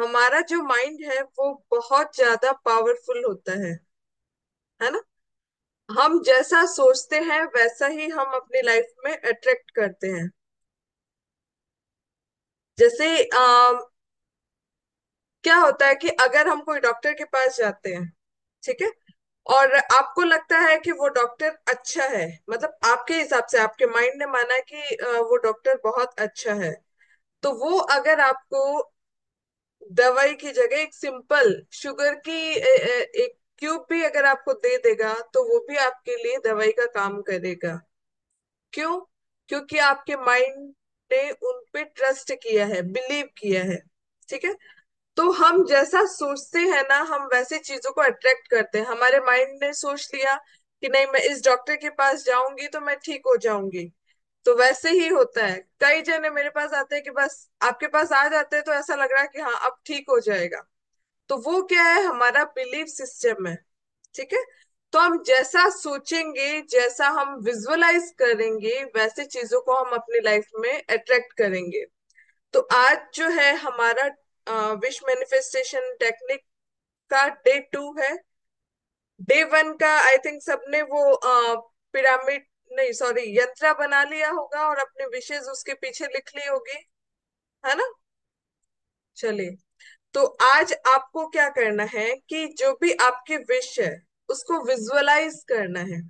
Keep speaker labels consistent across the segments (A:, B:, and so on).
A: हमारा जो माइंड है वो बहुत ज्यादा पावरफुल होता है ना। हम जैसा सोचते हैं वैसा ही हम अपनी लाइफ में अट्रैक्ट करते हैं। जैसे क्या होता है कि अगर हम कोई डॉक्टर के पास जाते हैं, ठीक है, और आपको लगता है कि वो डॉक्टर अच्छा है, मतलब आपके हिसाब से आपके माइंड ने माना कि वो डॉक्टर बहुत अच्छा है, तो वो अगर आपको दवाई की जगह एक सिंपल शुगर की एक क्यूब भी अगर आपको दे देगा तो वो भी आपके लिए दवाई का काम करेगा। क्यों? क्योंकि आपके माइंड ने उन पे ट्रस्ट किया है, बिलीव किया है। ठीक है। तो हम जैसा सोचते हैं ना, हम वैसे चीजों को अट्रैक्ट करते हैं। हमारे माइंड ने सोच लिया कि नहीं, मैं इस डॉक्टर के पास जाऊंगी तो मैं ठीक हो जाऊंगी, तो वैसे ही होता है। कई जने मेरे पास आते हैं कि बस आपके पास आ जाते हैं तो ऐसा लग रहा है कि हाँ अब ठीक हो जाएगा। तो वो क्या है, हमारा बिलीफ सिस्टम है। ठीक है। तो हम जैसा सोचेंगे, जैसा हम विजुअलाइज करेंगे, वैसे चीजों को हम अपनी लाइफ में अट्रैक्ट करेंगे। तो आज जो है हमारा विश मैनिफेस्टेशन टेक्निक का डे 2 है। डे 1 का आई थिंक सबने वो पिरामिड, नहीं सॉरी, यंत्रा बना लिया होगा और अपने विशेष उसके पीछे लिख ली होगी, है ना। चलिए, तो आज आपको क्या करना है कि जो भी आपकी विश है उसको विजुअलाइज करना है।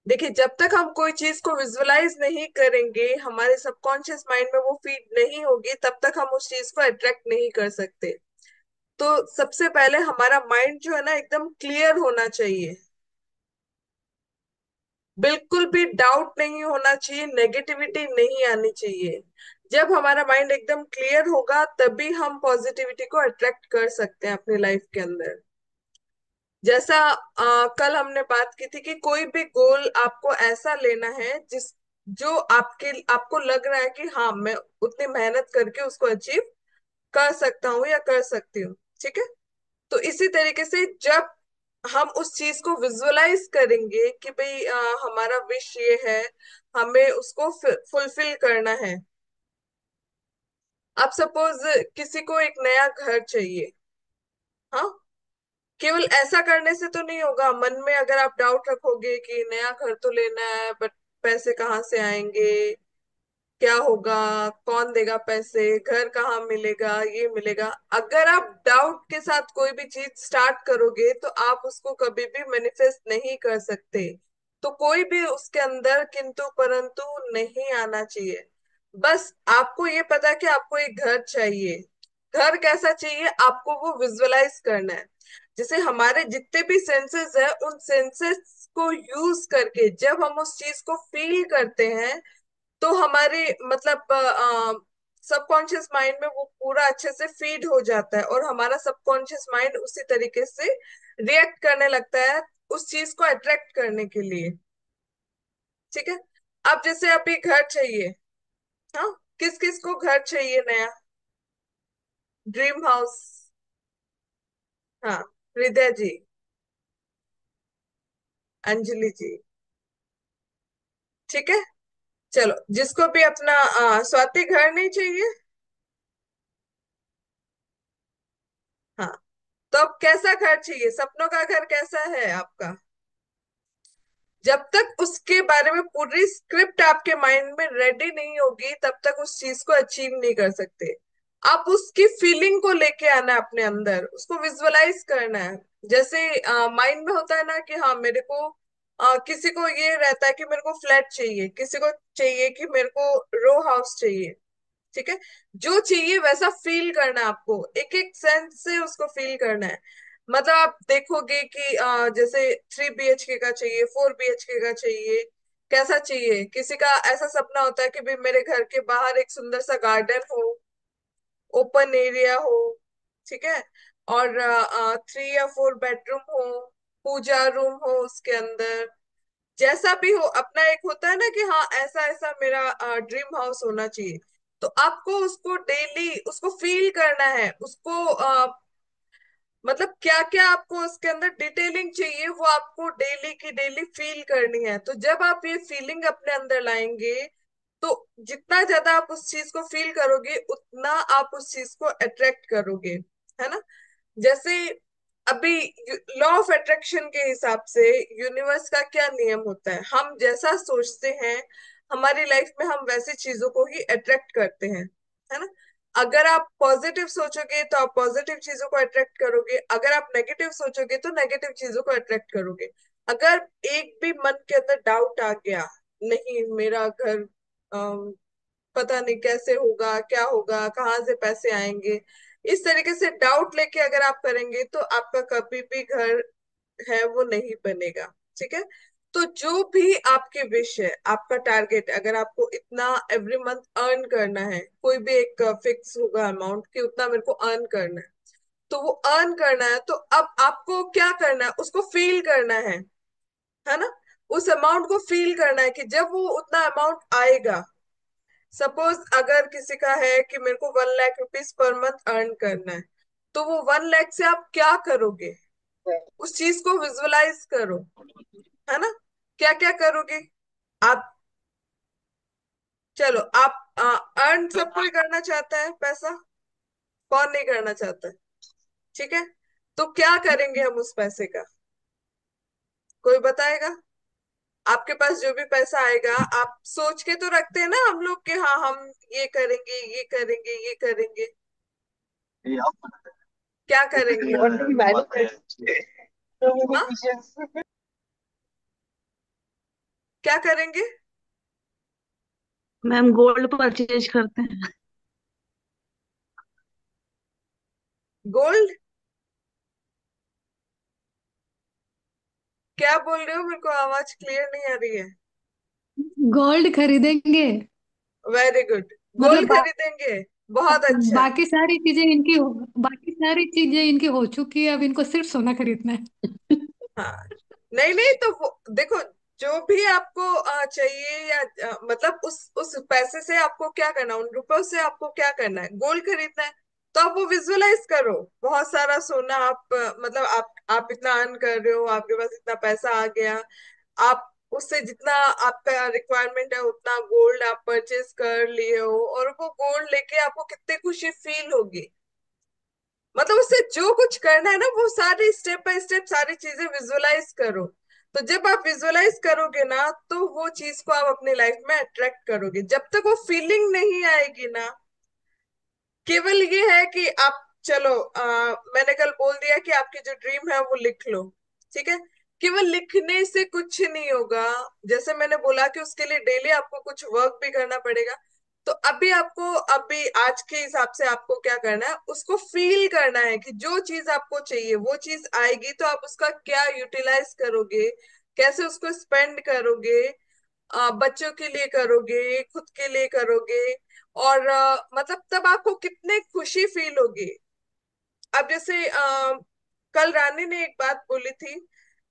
A: देखिए, जब तक हम कोई चीज को विजुअलाइज नहीं करेंगे, हमारे सबकॉन्शियस माइंड में वो फीड नहीं होगी, तब तक हम उस चीज को अट्रैक्ट नहीं कर सकते। तो सबसे पहले हमारा माइंड जो है ना एकदम क्लियर होना चाहिए। बिल्कुल भी डाउट नहीं होना चाहिए, नेगेटिविटी नहीं आनी चाहिए। जब हमारा माइंड एकदम क्लियर होगा तभी हम पॉजिटिविटी को अट्रैक्ट कर सकते हैं अपनी लाइफ के अंदर। जैसा कल हमने बात की थी कि कोई भी गोल आपको ऐसा लेना है जिस जो आपको लग रहा है कि हाँ मैं उतनी मेहनत करके उसको अचीव कर सकता हूँ या कर सकती हूँ। ठीक है। तो इसी तरीके से जब हम उस चीज को विजुअलाइज करेंगे कि भाई हमारा विश ये है, हमें उसको फुलफिल करना है। अब सपोज किसी को एक नया घर चाहिए, हाँ, केवल ऐसा करने से तो नहीं होगा। मन में अगर आप डाउट रखोगे कि नया घर तो लेना है बट पैसे कहाँ से आएंगे, क्या होगा, कौन देगा पैसे, घर कहाँ मिलेगा, ये मिलेगा, अगर आप डाउट के साथ कोई भी चीज स्टार्ट करोगे तो आप उसको कभी भी मैनिफेस्ट नहीं कर सकते। तो कोई भी उसके अंदर किंतु परंतु नहीं आना चाहिए। बस आपको ये पता है कि आपको एक घर चाहिए। घर कैसा चाहिए आपको वो विजुअलाइज करना है। जैसे हमारे जितने भी सेंसेस है, उन सेंसेस को यूज करके जब हम उस चीज को फील करते हैं तो हमारे मतलब सबकॉन्शियस माइंड में वो पूरा अच्छे से फीड हो जाता है और हमारा सबकॉन्शियस माइंड उसी तरीके से रिएक्ट करने लगता है उस चीज को अट्रैक्ट करने के लिए। ठीक है। अब जैसे अभी घर चाहिए, हाँ, किस किस को घर चाहिए नया, ड्रीम हाउस, हाँ, हृदय जी, अंजलि जी, ठीक है। चलो, जिसको भी अपना स्वाति घर नहीं चाहिए, हाँ, तो अब कैसा घर चाहिए, सपनों का घर कैसा है आपका। जब तक उसके बारे में पूरी स्क्रिप्ट आपके माइंड में रेडी नहीं होगी तब तक उस चीज को अचीव नहीं कर सकते। आप उसकी फीलिंग को लेके आना है अपने अंदर, उसको विजुअलाइज करना है। जैसे माइंड में होता है ना कि हाँ मेरे को किसी को ये रहता है कि मेरे को फ्लैट चाहिए, किसी को चाहिए कि मेरे को रो हाउस चाहिए। ठीक है। जो चाहिए वैसा फील करना है आपको, एक एक सेंस से उसको फील करना है। मतलब आप देखोगे कि जैसे 3 BHK का चाहिए, 4 BHK का चाहिए, कैसा चाहिए। किसी का ऐसा सपना होता है कि भाई मेरे घर के बाहर एक सुंदर सा गार्डन हो, ओपन एरिया हो, ठीक है, और 3 या 4 बेडरूम हो, पूजा रूम हो उसके अंदर। जैसा भी हो, अपना एक होता है ना कि हाँ ऐसा ऐसा मेरा ड्रीम हाउस होना चाहिए। तो आपको उसको डेली उसको फील करना है, उसको मतलब क्या क्या आपको उसके अंदर डिटेलिंग चाहिए वो आपको डेली की डेली फील करनी है। तो जब आप ये फीलिंग अपने अंदर लाएंगे तो जितना ज्यादा आप उस चीज को फील करोगे उतना आप उस चीज को अट्रैक्ट करोगे, है ना। जैसे अभी लॉ ऑफ अट्रैक्शन के हिसाब से यूनिवर्स का क्या नियम होता है, हम जैसा सोचते हैं हमारी लाइफ में हम वैसी चीजों को ही अट्रैक्ट करते हैं, है ना। अगर आप पॉजिटिव सोचोगे तो आप पॉजिटिव चीजों को अट्रैक्ट करोगे, अगर आप नेगेटिव सोचोगे तो नेगेटिव चीजों को अट्रैक्ट करोगे। अगर एक भी मन के अंदर डाउट आ गया, नहीं मेरा घर पता नहीं कैसे होगा, क्या होगा, कहाँ से पैसे आएंगे, इस तरीके से डाउट लेके अगर आप करेंगे तो आपका कभी भी घर है वो नहीं बनेगा। ठीक है। तो जो भी आपकी विश है, आपका टारगेट, अगर आपको इतना एवरी मंथ अर्न करना है, कोई भी एक फिक्स होगा अमाउंट कि उतना मेरे को अर्न करना है, तो वो अर्न करना है, तो अब आपको क्या करना है, उसको फील करना है ना। उस अमाउंट को फील करना है कि जब वो उतना अमाउंट आएगा, सपोज अगर किसी का है कि मेरे को 1 lakh rupees per month earn करना है, तो वो 1 लाख से आप क्या करोगे, उस चीज को विजुअलाइज करो, है ना। क्या क्या करोगे आप। चलो आप अर्न सब कोई करना चाहता है पैसा, कौन नहीं करना चाहता है। ठीक है। तो क्या करेंगे हम उस पैसे का, कोई बताएगा। आपके पास जो भी पैसा आएगा, आप सोच के तो रखते हैं ना हम लोग कि हाँ हम ये करेंगे, ये करेंगे, ये करेंगे। क्या करेंगे। हाँ, क्या करेंगे।
B: मैम गोल्ड परचेज करते हैं।
A: गोल्ड। क्या बोल रहे हो, मेरे को आवाज क्लियर नहीं आ रही है।
B: गोल्ड खरीदेंगे।
A: Very good.
B: मतलब
A: गोल्ड खरीदेंगे। बहुत अच्छा।
B: बाकी सारी चीजें इनकी बाकी सारी चीजें इनकी हो चुकी है, अब इनको सिर्फ सोना खरीदना है।
A: हाँ, नहीं नहीं, तो वो देखो, जो भी आपको चाहिए या मतलब उस पैसे से आपको क्या करना है, उन रुपयों से आपको क्या करना है, गोल्ड खरीदना है। तो आप वो विजुअलाइज करो, बहुत सारा सोना आप मतलब आप इतना अर्न कर रहे हो, आपके पास इतना पैसा आ गया, आप उससे जितना आपका रिक्वायरमेंट है उतना गोल्ड आप परचेज कर लिए हो, और वो गोल्ड लेके आपको कितनी खुशी फील होगी। मतलब उससे जो कुछ करना है ना, वो सारी स्टेप बाय स्टेप सारी चीजें विजुअलाइज करो। तो जब आप विजुअलाइज करोगे ना, तो वो चीज को आप अपनी लाइफ में अट्रैक्ट करोगे। जब तक वो फीलिंग नहीं आएगी ना, केवल ये है कि आप चलो मैंने कल बोल दिया कि आपकी जो ड्रीम है वो लिख लो। ठीक है। केवल लिखने से कुछ नहीं होगा। जैसे मैंने बोला कि उसके लिए डेली आपको कुछ वर्क भी करना पड़ेगा। तो अभी आपको, अभी आज के हिसाब से आपको क्या करना है, उसको फील करना है कि जो चीज आपको चाहिए वो चीज आएगी तो आप उसका क्या यूटिलाइज करोगे, कैसे उसको स्पेंड करोगे, बच्चों के लिए करोगे, खुद के लिए करोगे, और मतलब तब आपको कितने खुशी फील होगी। अब जैसे कल रानी ने एक बात बोली थी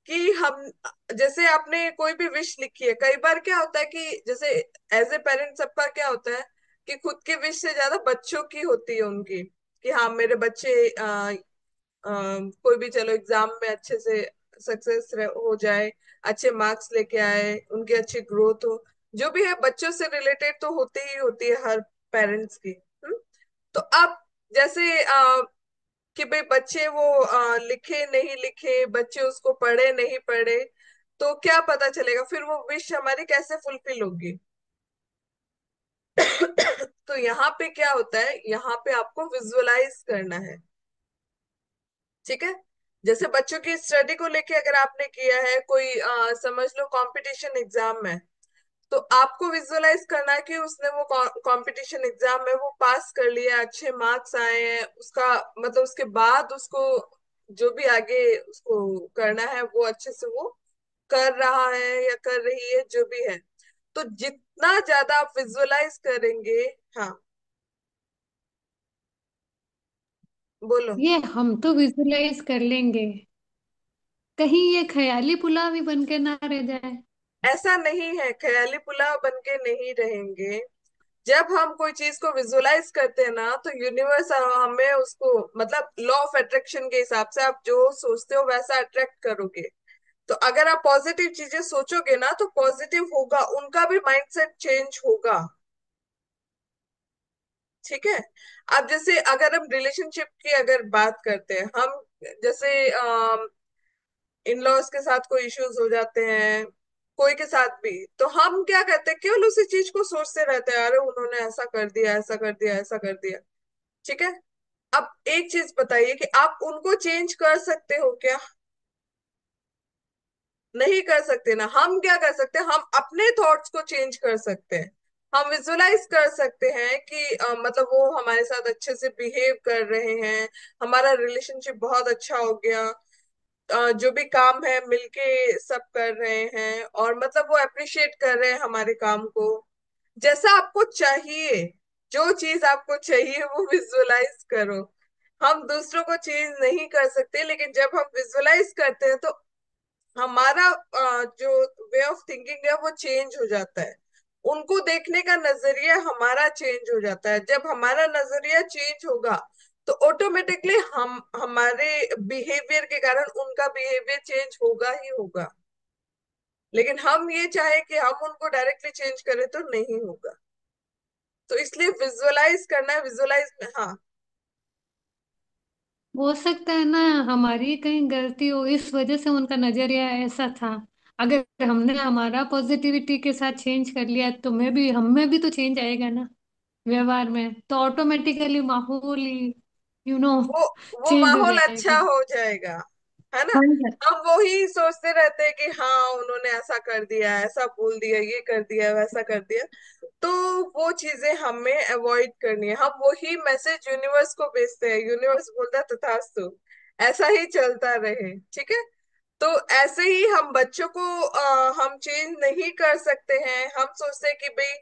A: कि हम, जैसे आपने कोई भी विश लिखी है, कई बार क्या होता है कि जैसे एज ए पेरेंट सबका क्या होता है कि खुद के विश से ज्यादा बच्चों की होती है उनकी, कि हाँ मेरे बच्चे कोई भी चलो एग्जाम में अच्छे से सक्सेस हो जाए, अच्छे मार्क्स लेके आए, उनकी अच्छी ग्रोथ हो। जो भी है बच्चों से रिलेटेड तो होती ही होती है हर पेरेंट्स की। तो अब जैसे कि भाई बच्चे वो लिखे नहीं लिखे, बच्चे उसको पढ़े नहीं पढ़े, तो क्या पता चलेगा फिर वो विश हमारी कैसे फुलफिल होगी। तो यहाँ पे क्या होता है, यहाँ पे आपको विजुअलाइज करना है। ठीक है। जैसे बच्चों की स्टडी को लेके अगर आपने किया है कोई समझ लो कंपटीशन एग्जाम में, तो आपको विजुअलाइज करना है कि उसने वो कंपटीशन एग्जाम में वो पास कर लिया, अच्छे मार्क्स आए हैं, उसका मतलब उसके बाद उसको जो भी आगे उसको करना है वो अच्छे से वो कर रहा है या कर रही है, जो भी है। तो जितना ज्यादा आप विजुअलाइज करेंगे। हाँ, बोलो।
B: ये हम तो विजुलाइज कर लेंगे, कहीं ये ख्याली पुलाव ही बन के ना रह जाए।
A: ऐसा नहीं है, ख्याली पुलाव बन के नहीं रहेंगे। जब हम कोई चीज को विजुअलाइज करते हैं ना, तो यूनिवर्स हमें उसको, मतलब लॉ ऑफ अट्रैक्शन के हिसाब से आप जो सोचते हो वैसा अट्रैक्ट करोगे। तो अगर आप पॉजिटिव चीजें सोचोगे ना तो पॉजिटिव होगा, उनका भी माइंडसेट चेंज होगा। ठीक है। अब जैसे अगर हम रिलेशनशिप की अगर बात करते हैं, हम जैसे इन लॉज के साथ कोई इश्यूज हो जाते हैं, कोई के साथ भी, तो हम क्या करते हैं, केवल उसी चीज को सोचते रहते हैं, अरे उन्होंने ऐसा कर दिया, ऐसा कर दिया, ऐसा कर दिया। ठीक है। अब एक चीज बताइए कि आप उनको चेंज कर सकते हो क्या? नहीं कर सकते ना। हम क्या कर सकते हैं, हम अपने थॉट्स को चेंज कर सकते हैं। हम विजुलाइज कर सकते हैं कि मतलब वो हमारे साथ अच्छे से बिहेव कर रहे हैं, हमारा रिलेशनशिप बहुत अच्छा हो गया, जो भी काम है मिलके सब कर रहे हैं, और मतलब वो अप्रिशिएट कर रहे हैं हमारे काम को। जैसा आपको चाहिए, जो चीज आपको चाहिए वो विजुअलाइज करो। हम दूसरों को चेंज नहीं कर सकते, लेकिन जब हम विजुअलाइज करते हैं तो हमारा जो वे ऑफ थिंकिंग है वो चेंज हो जाता है। उनको देखने का नजरिया हमारा चेंज हो जाता है। जब हमारा नजरिया चेंज होगा तो ऑटोमेटिकली हम हमारे बिहेवियर के कारण उनका बिहेवियर चेंज होगा ही होगा। लेकिन हम ये चाहे कि हम उनको डायरेक्टली चेंज करें तो नहीं होगा। तो इसलिए विजुअलाइज करना है, विजुअलाइज में, हाँ।
B: हो सकता है ना हमारी कहीं गलती हो, इस वजह से उनका नजरिया ऐसा था। अगर हमने हमारा पॉजिटिविटी के साथ चेंज कर लिया तो मैं भी, हम में भी तो चेंज आएगा ना व्यवहार में, तो ऑटोमेटिकली माहौल ही
A: वो वो
B: चेंज हो
A: माहौल अच्छा
B: जाएगा।
A: हो जाएगा, है ना।
B: हाँ जी।
A: हम वो ही सोचते रहते हैं कि हाँ उन्होंने ऐसा कर दिया, ऐसा बोल दिया, ये कर दिया, वैसा कर दिया। तो वो चीजें हमें अवॉइड करनी है। हम वही मैसेज यूनिवर्स को भेजते हैं, यूनिवर्स बोलता है तथास्तु, ऐसा ही चलता रहे। ठीक है। तो ऐसे ही हम बच्चों को हम चेंज नहीं कर सकते हैं। हम सोचते हैं कि भाई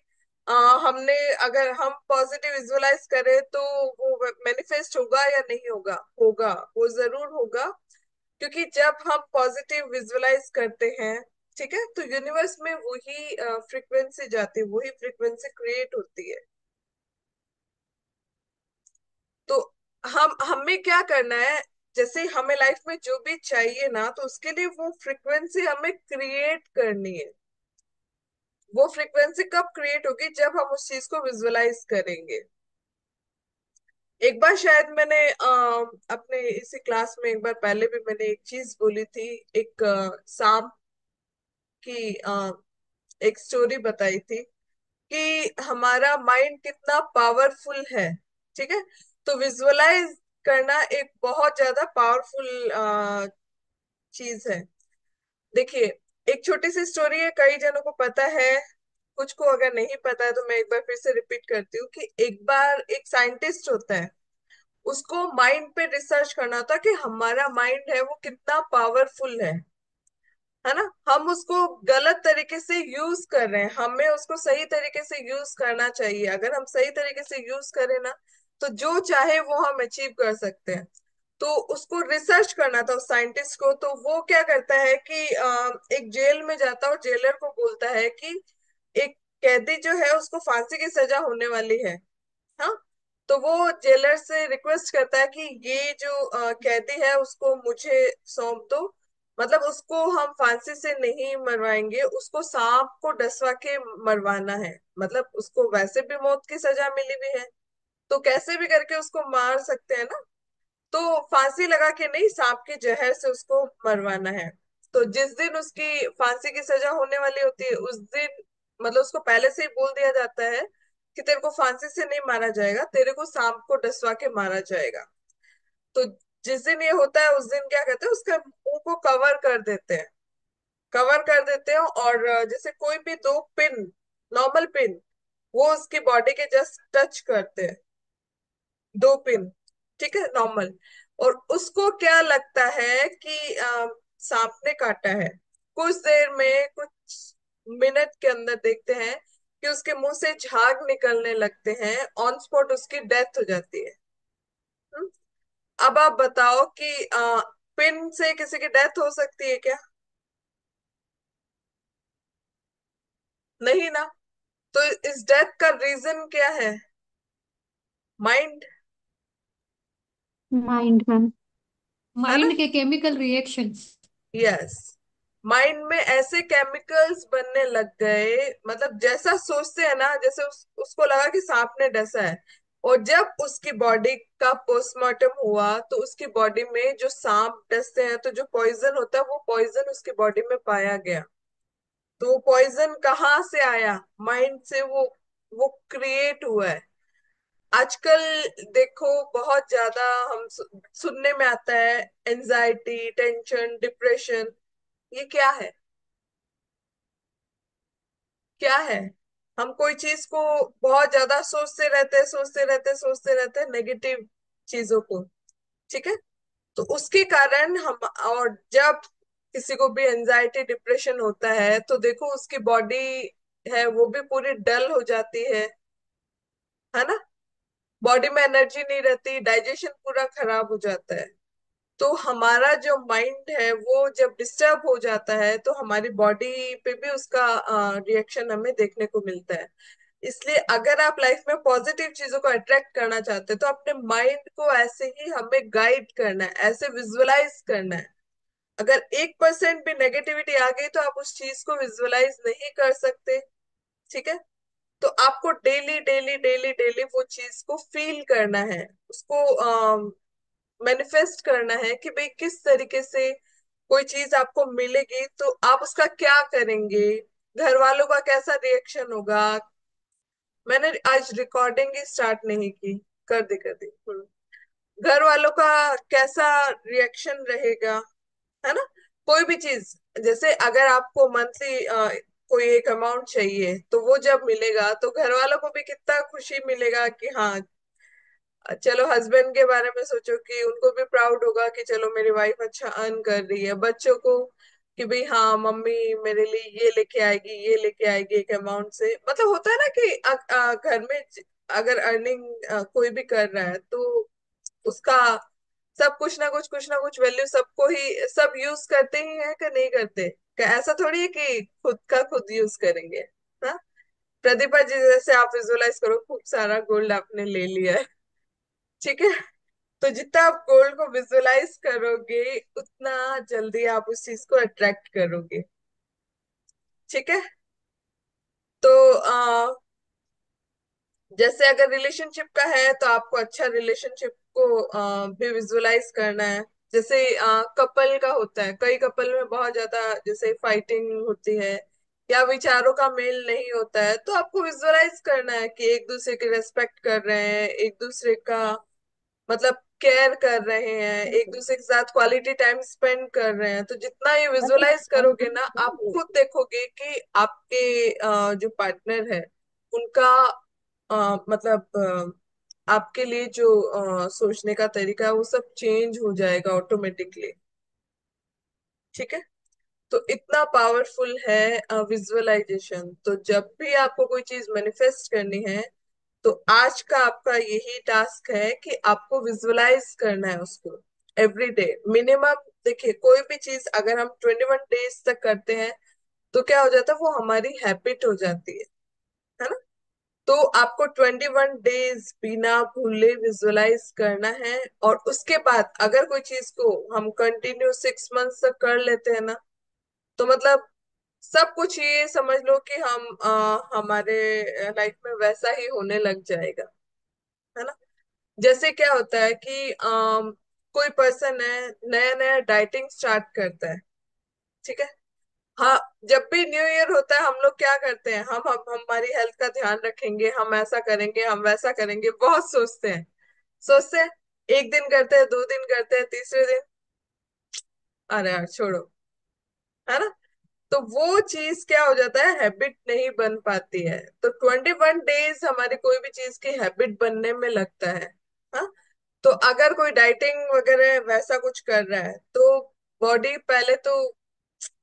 A: हमने, अगर हम पॉजिटिव विजुअलाइज करें तो वो मैनिफेस्ट होगा या नहीं होगा, होगा, वो जरूर होगा। क्योंकि जब हम पॉजिटिव विजुअलाइज करते हैं, ठीक है, तो यूनिवर्स में वही फ्रीक्वेंसी जाती है, वही फ्रीक्वेंसी क्रिएट होती है। तो हम हमें क्या करना है, जैसे हमें लाइफ में जो भी चाहिए ना, तो उसके लिए वो फ्रीक्वेंसी हमें क्रिएट करनी है। वो फ्रीक्वेंसी कब क्रिएट होगी, जब हम उस चीज को विजुअलाइज करेंगे। एक बार शायद मैंने अपने इसी क्लास में एक बार पहले भी मैंने एक चीज बोली थी, एक सांप की एक स्टोरी बताई थी कि हमारा माइंड कितना पावरफुल है। ठीक है। तो विजुअलाइज करना एक बहुत ज्यादा पावरफुल चीज है। देखिए, एक छोटी सी स्टोरी है, कई जनों को पता है, कुछ को अगर नहीं पता है तो मैं एक बार फिर से रिपीट करती हूँ कि एक बार एक साइंटिस्ट होता है, उसको माइंड पे रिसर्च करना था कि हमारा माइंड है वो कितना पावरफुल है ना। हम उसको गलत तरीके से यूज कर रहे हैं, हमें उसको सही तरीके से यूज करना चाहिए। अगर हम सही तरीके से यूज करें ना, तो जो चाहे वो हम अचीव कर सकते हैं। तो उसको रिसर्च करना था उस साइंटिस्ट को। तो वो क्या करता है कि एक जेल में जाता है और जेलर को बोलता है कि एक कैदी जो है उसको फांसी की सजा होने वाली है। हाँ। तो वो जेलर से रिक्वेस्ट करता है कि ये जो कैदी है उसको मुझे सौंप दो। मतलब उसको हम फांसी से नहीं मरवाएंगे, उसको सांप को डसवा के मरवाना है। मतलब उसको वैसे भी मौत की सजा मिली हुई है, तो कैसे भी करके उसको मार सकते हैं ना। तो फांसी लगा के नहीं, सांप के जहर से उसको मरवाना है। तो जिस दिन उसकी फांसी की सजा होने वाली होती है, उस दिन मतलब उसको पहले से ही बोल दिया जाता है कि तेरे को फांसी से नहीं मारा जाएगा, तेरे को सांप को डसवा के मारा जाएगा। तो जिस दिन ये होता है, उस दिन क्या कहते हैं, उसका मुंह को कवर कर देते हैं, कवर कर देते हैं। और जैसे कोई भी दो पिन, नॉर्मल पिन, वो उसकी बॉडी के जस्ट टच करते हैं, दो पिन, ठीक है, नॉर्मल। और उसको क्या लगता है कि सांप ने काटा है। कुछ देर में, कुछ मिनट के अंदर देखते हैं कि उसके मुंह से झाग निकलने लगते हैं, ऑन स्पॉट उसकी डेथ हो जाती है। हम्म? अब आप बताओ कि पिन से किसी की डेथ हो सकती है क्या? नहीं ना। तो इस डेथ का रीजन क्या है? माइंड,
B: माइंड मैम,
A: है ना।
B: माइंड के केमिकल रिएक्शंस।
A: यस। माइंड में ऐसे केमिकल्स बनने लग गए, मतलब जैसा सोचते हैं ना, जैसे उसको लगा कि सांप ने डसा है, और जब उसकी बॉडी का पोस्टमार्टम हुआ तो उसकी बॉडी में जो सांप डसते हैं, तो जो पॉइजन होता है वो पॉइजन उसकी बॉडी में पाया गया। तो वो पॉइजन कहाँ से आया? माइंड से वो क्रिएट हुआ है। आजकल देखो बहुत ज्यादा हम सुनने में आता है एंजाइटी, टेंशन, डिप्रेशन। ये क्या है? क्या है? हम कोई चीज को बहुत ज्यादा सोचते रहते हैं, सोचते रहते हैं, सोचते रहते हैं नेगेटिव चीजों को। ठीक है। तो उसके कारण हम, और जब किसी को भी एंजाइटी डिप्रेशन होता है तो देखो उसकी बॉडी है वो भी पूरी डल हो जाती है ना। बॉडी में एनर्जी नहीं रहती, डाइजेशन पूरा खराब हो जाता है। तो हमारा जो माइंड है वो जब डिस्टर्ब हो जाता है तो हमारी बॉडी पे भी उसका रिएक्शन हमें देखने को मिलता है। इसलिए अगर आप लाइफ में पॉजिटिव चीजों को अट्रैक्ट करना चाहते हैं तो अपने माइंड को ऐसे ही हमें गाइड करना है, ऐसे विजुअलाइज करना है। अगर 1% भी नेगेटिविटी आ गई तो आप उस चीज को विजुअलाइज नहीं कर सकते। ठीक है। तो आपको डेली डेली डेली डेली वो चीज को फील करना है, उसको मैनिफेस्ट करना है कि भाई किस तरीके से कोई चीज आपको मिलेगी तो आप उसका क्या करेंगे, घर वालों का कैसा रिएक्शन होगा। मैंने आज रिकॉर्डिंग ही स्टार्ट नहीं की, कर दी। घर वालों का कैसा रिएक्शन रहेगा, है ना। कोई भी चीज, जैसे अगर आपको मंथली कोई एक अमाउंट चाहिए तो वो जब मिलेगा तो घर वालों को भी कितना खुशी मिलेगा कि हाँ, चलो हस्बैंड के बारे में सोचो कि उनको भी प्राउड होगा कि चलो मेरी वाइफ अच्छा अर्न कर रही है। बच्चों को कि भाई हाँ मम्मी मेरे लिए ये लेके आएगी, ये लेके आएगी एक अमाउंट से। मतलब होता है ना कि घर में अगर अर्निंग कोई भी कर रहा है तो उसका सब कुछ ना कुछ वैल्यू सबको ही, सब यूज करते ही है कि नहीं करते? क्या ऐसा थोड़ी है कि खुद का खुद यूज करेंगे? हाँ। प्रतिभा जी जैसे आप विजुअलाइज करो खूब सारा गोल्ड आपने ले लिया है। ठीक है। तो जितना आप गोल्ड को विजुअलाइज करोगे उतना जल्दी आप उस चीज को अट्रैक्ट करोगे। ठीक है। तो जैसे अगर रिलेशनशिप का है तो आपको अच्छा रिलेशनशिप को भी विजुअलाइज करना है। जैसे कपल का होता है, कई कपल में बहुत ज्यादा जैसे फाइटिंग होती है या विचारों का मेल नहीं होता है, तो आपको विजुअलाइज करना है कि एक दूसरे की रेस्पेक्ट कर रहे हैं, एक दूसरे का मतलब केयर कर रहे हैं, एक दूसरे के साथ क्वालिटी टाइम स्पेंड कर रहे हैं। तो जितना ये विजुअलाइज करोगे ना आप खुद देखोगे कि आपके जो पार्टनर है उनका मतलब आपके लिए जो सोचने का तरीका है वो सब चेंज हो जाएगा ऑटोमेटिकली। ठीक है। तो इतना पावरफुल है विजुअलाइजेशन। तो जब भी आपको कोई चीज मैनिफेस्ट करनी है तो आज का आपका यही टास्क है कि आपको विजुअलाइज करना है उसको एवरी डे मिनिमम। देखिए कोई भी चीज अगर हम 21 डेज तक करते हैं तो क्या हो जाता है, वो हमारी हैबिट हो जाती है ना। तो आपको 21 डेज बिना भूले विजुअलाइज करना है। और उसके बाद अगर कोई चीज को हम कंटिन्यू 6 मंथ्स तक कर लेते हैं ना, तो मतलब सब कुछ ये समझ लो कि हम हमारे लाइफ में वैसा ही होने लग जाएगा, है ना। जैसे क्या होता है कि कोई पर्सन है नया नया डाइटिंग स्टार्ट करता है। ठीक है। हाँ। जब भी न्यू ईयर होता है हम लोग क्या करते हैं, हम हमारी हेल्थ का ध्यान रखेंगे, हम ऐसा करेंगे, हम वैसा करेंगे, बहुत सोचते हैं। एक दिन करते हैं, 2 दिन करते हैं, तीसरे दिन अरे यार छोड़ो, है ना। तो वो चीज क्या हो जाता है, हैबिट नहीं बन पाती है। तो 21 डेज हमारी कोई भी चीज की हैबिट बनने में लगता है। हाँ। तो अगर कोई डाइटिंग वगैरह वैसा कुछ कर रहा है तो बॉडी पहले तो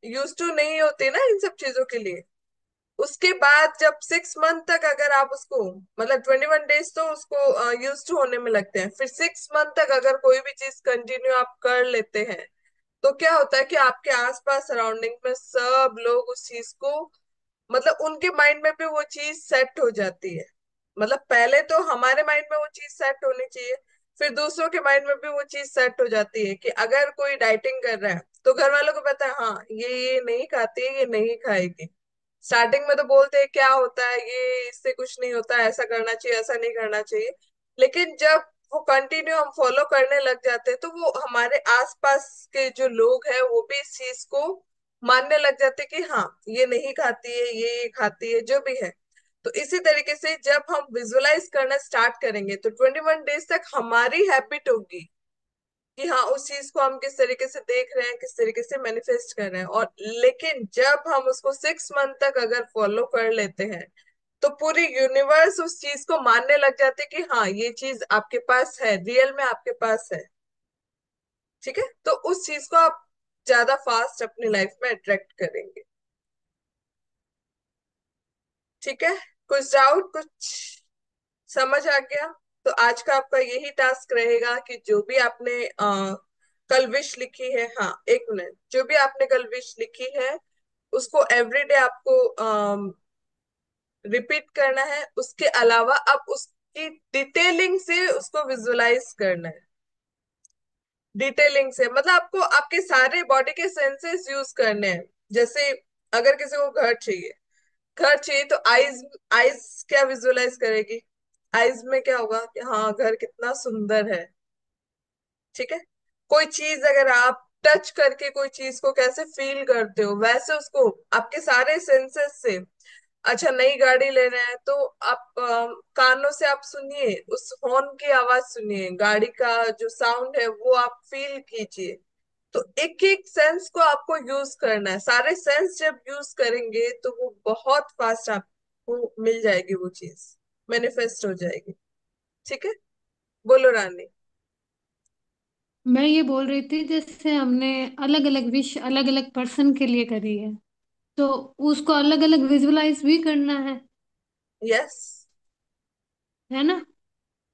A: यूज टू नहीं होती ना इन सब चीजों के लिए। उसके बाद जब 6 मंथ तक अगर आप उसको, मतलब 21 डेज तो उसको यूज टू होने में लगते हैं, फिर 6 मंथ तक अगर कोई भी चीज कंटिन्यू आप कर लेते हैं तो क्या होता है कि आपके आसपास सराउंडिंग में सब लोग उस चीज को, मतलब उनके माइंड में भी वो चीज सेट हो जाती है। मतलब पहले तो हमारे माइंड में वो चीज सेट होनी चाहिए, फिर दूसरों के माइंड में भी वो चीज सेट हो जाती है कि अगर कोई डाइटिंग कर रहा है तो घर वालों को पता है हाँ ये नहीं खाती है, ये नहीं खाएगी। स्टार्टिंग में तो बोलते हैं क्या होता है ये, इससे कुछ नहीं होता, ऐसा करना चाहिए, ऐसा नहीं करना चाहिए। लेकिन जब वो कंटिन्यू हम फॉलो करने लग जाते हैं तो वो हमारे आसपास के जो लोग हैं वो भी इस चीज को मानने लग जाते हैं कि हाँ ये नहीं खाती है, ये खाती है, जो भी है। तो इसी तरीके से जब हम विजुअलाइज करना स्टार्ट करेंगे तो 21 डेज तक हमारी हैबिट होगी कि हाँ उस चीज को हम किस तरीके से देख रहे हैं, किस तरीके से मैनिफेस्ट कर रहे हैं। और लेकिन जब हम उसको 6 मंथ तक अगर फॉलो कर लेते हैं तो पूरी यूनिवर्स उस चीज को मानने लग जाते हैं कि हाँ ये चीज आपके पास है, रियल में आपके पास है। ठीक है, तो उस चीज को आप ज्यादा फास्ट अपनी लाइफ में अट्रैक्ट करेंगे। ठीक है, कुछ डाउट, कुछ समझ आ गया? तो आज का आपका यही टास्क रहेगा कि जो भी आपने कल विश लिखी है, हाँ एक मिनट, जो भी आपने कल विश लिखी है उसको एवरीडे आपको रिपीट करना है। उसके अलावा आप उसकी डिटेलिंग से उसको विजुअलाइज करना है। डिटेलिंग से मतलब आपको आपके सारे बॉडी के सेंसेस यूज करने हैं। जैसे अगर किसी को घर चाहिए, घर चाहिए तो आईज, आईज क्या विजुअलाइज करेगी? आईज में क्या होगा कि हाँ घर कितना सुंदर है। ठीक है, कोई चीज अगर आप टच करके कोई चीज को कैसे फील करते हो वैसे उसको आपके सारे सेंसेस से। अच्छा, नई गाड़ी ले रहे हैं तो आप कानों से आप सुनिए, उस हॉर्न की आवाज सुनिए, गाड़ी का जो साउंड है वो आप फील कीजिए। तो एक एक सेंस को आपको यूज करना है। सारे सेंस जब यूज करेंगे तो वो बहुत फास्ट आपको मिल जाएगी, वो चीज मैनिफेस्ट हो जाएगी। ठीक है, बोलो रानी।
B: मैं ये बोल रही थी जैसे हमने अलग अलग विश अलग अलग पर्सन के लिए करी है, तो उसको अलग अलग विजुलाइज भी करना
A: यस,
B: है ना?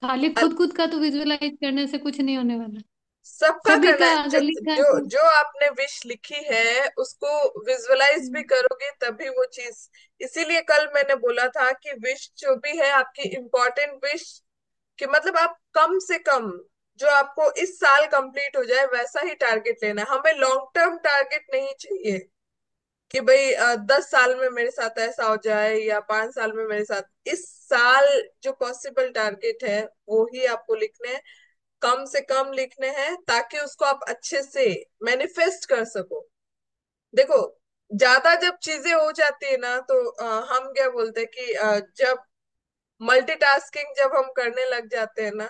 B: खाली खुद खुद का तो विजुलाइज करने से कुछ नहीं होने वाला।
A: सबका
B: सभी
A: करना
B: का
A: है। जो
B: अगर लिखा है
A: जो
B: तो।
A: जो आपने विश लिखी है उसको विजुअलाइज भी
B: हम्म।
A: करोगे तभी वो चीज। इसीलिए कल मैंने बोला था कि विश जो भी है आपकी इम्पोर्टेंट विश, कि मतलब आप कम से कम जो आपको इस साल कंप्लीट हो जाए वैसा ही टारगेट लेना है। हमें लॉन्ग टर्म टारगेट नहीं चाहिए कि भाई 10 साल में मेरे साथ ऐसा हो जाए या 5 साल में मेरे साथ। इस साल जो पॉसिबल टारगेट है वो ही आपको लिखने हैं, कम से कम लिखने हैं ताकि उसको आप अच्छे से मैनिफेस्ट कर सको। देखो, ज्यादा जब चीजें हो जाती है ना तो हम क्या बोलते हैं कि जब मल्टीटास्किंग जब हम करने लग जाते हैं ना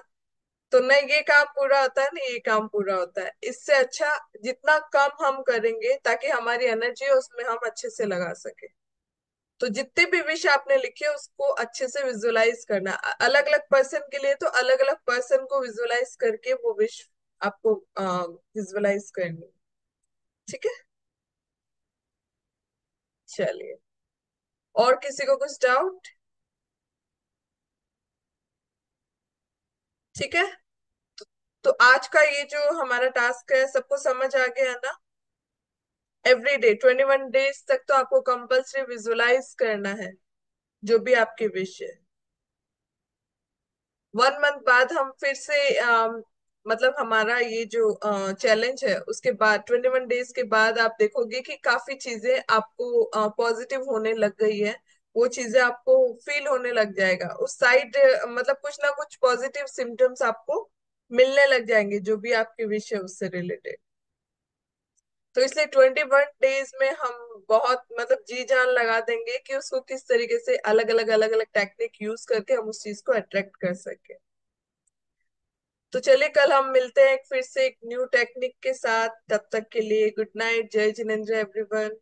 A: तो न ये काम पूरा होता है ना ये काम पूरा होता है। इससे अच्छा जितना कम हम करेंगे ताकि हमारी एनर्जी उसमें हम अच्छे से लगा सके। तो जितने भी विश आपने लिखे उसको अच्छे से विजुअलाइज करना। अलग अलग पर्सन के लिए तो अलग अलग पर्सन को विजुअलाइज करके वो विश आपको विजुअलाइज करनी। ठीक है, चलिए, और किसी को कुछ डाउट? ठीक है, तो आज का ये जो हमारा टास्क है सबको समझ आ गया ना? एवरी डे 21 डेज तक तो आपको कंपल्सरी विजुअलाइज करना है जो भी आपकी विश है। 1 मंथ बाद हम फिर से मतलब हमारा ये जो चैलेंज है उसके बाद 21 डेज के बाद आप देखोगे कि काफी चीजें आपको पॉजिटिव होने लग गई है। वो चीजें आपको फील होने लग जाएगा उस साइड, मतलब कुछ ना कुछ पॉजिटिव सिम्टम्स आपको मिलने लग जाएंगे जो भी आपकी विश है उससे रिलेटेड। तो इसलिए 21 डेज में हम बहुत मतलब जी जान लगा देंगे कि उसको किस तरीके से अलग अलग टेक्निक यूज करके हम उस चीज को अट्रैक्ट कर सके। तो चलिए कल हम मिलते हैं फिर से एक न्यू टेक्निक के साथ। तब तक के लिए गुड नाइट, जय जिनेंद्र एवरीवन।